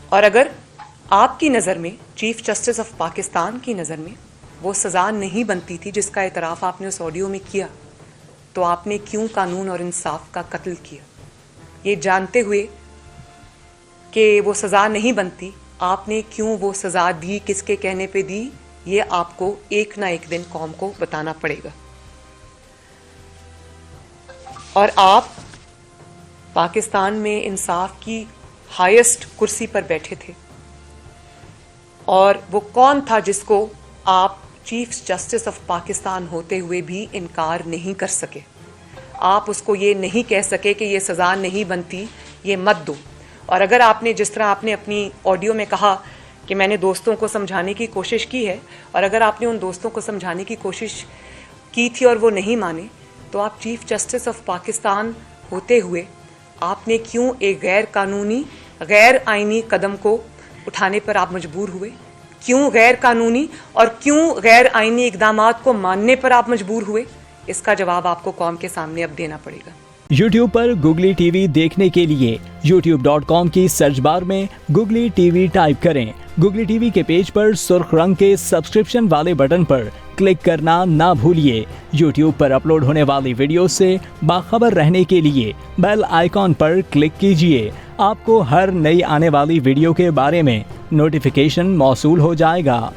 اور اگر آپ کی نظر میں چیف جسٹس آف پاکستان کی نظر میں وہ سزا نہیں بنتی تھی جس کا اعتراف آپ نے اس آڈیو میں کیا، تو آپ نے کیوں قانون اور انصاف کا قتل کیا؟ یہ جانتے ہوئے کہ وہ سزا نہیں بنتی، آپ نے کیوں وہ سزا دی، کس کے کہنے پہ دی، یہ آپ کو ایک نہ ایک دن قوم کو بتانا پڑے گا۔ اور آپ پاکستان میں انصاف کی ہائیسٹ کرسی پر بیٹھے تھے، اور وہ کون تھا جس کو آپ چیف جسٹس آف پاکستان ہوتے ہوئے بھی انکار نہیں کر سکے؟ آپ اس کو یہ نہیں کہہ سکے کہ یہ سزا نہیں بنتی، یہ مت دو۔ اور اگر آپ نے جس طرح آپ نے اپنی آڈیو میں کہا کہ میں نے دوستوں کو سمجھانے کی کوشش کی ہے، اور اگر آپ نے ان دوستوں کو سمجھانے کی کوشش کی تھی اور وہ نہیں مانے، تو آپ چیف جسٹس آف پاکستان ہوتے ہوئے آپ نے کیوں ایک غیر قانونی غیر آئینی قدم کو اٹھانے پر آپ مجبور ہوئے؟ کیوں غیر قانونی اور کیوں غیر آئینی اقدامات کو ماننے پر آپ مجبور ہوئے؟ اس کا جواب آپ کو قوم کے سامنے اب دینا پڑے گا۔ یوٹیوب پر گوگلی ٹی وی دیکھنے کے لیے youtube.com کی سرچ بار میں گوگلی ٹی وی ٹائپ کریں۔ گوگلی ٹی وی کے پیج پر سرخ رنگ کے سبسکرپشن والے بٹن پر کلک کرنا نہ بھولیے۔ یوٹیوب پر اپلوڈ ہونے والی ویڈیو سے باخبر رہنے کے لیے بیل آئیکن پر کلک کیجیے۔ آپ کو ہر نئی آنے والی ویڈیو کے بارے میں نوٹیفیکیشن موصول ہو جائے گا۔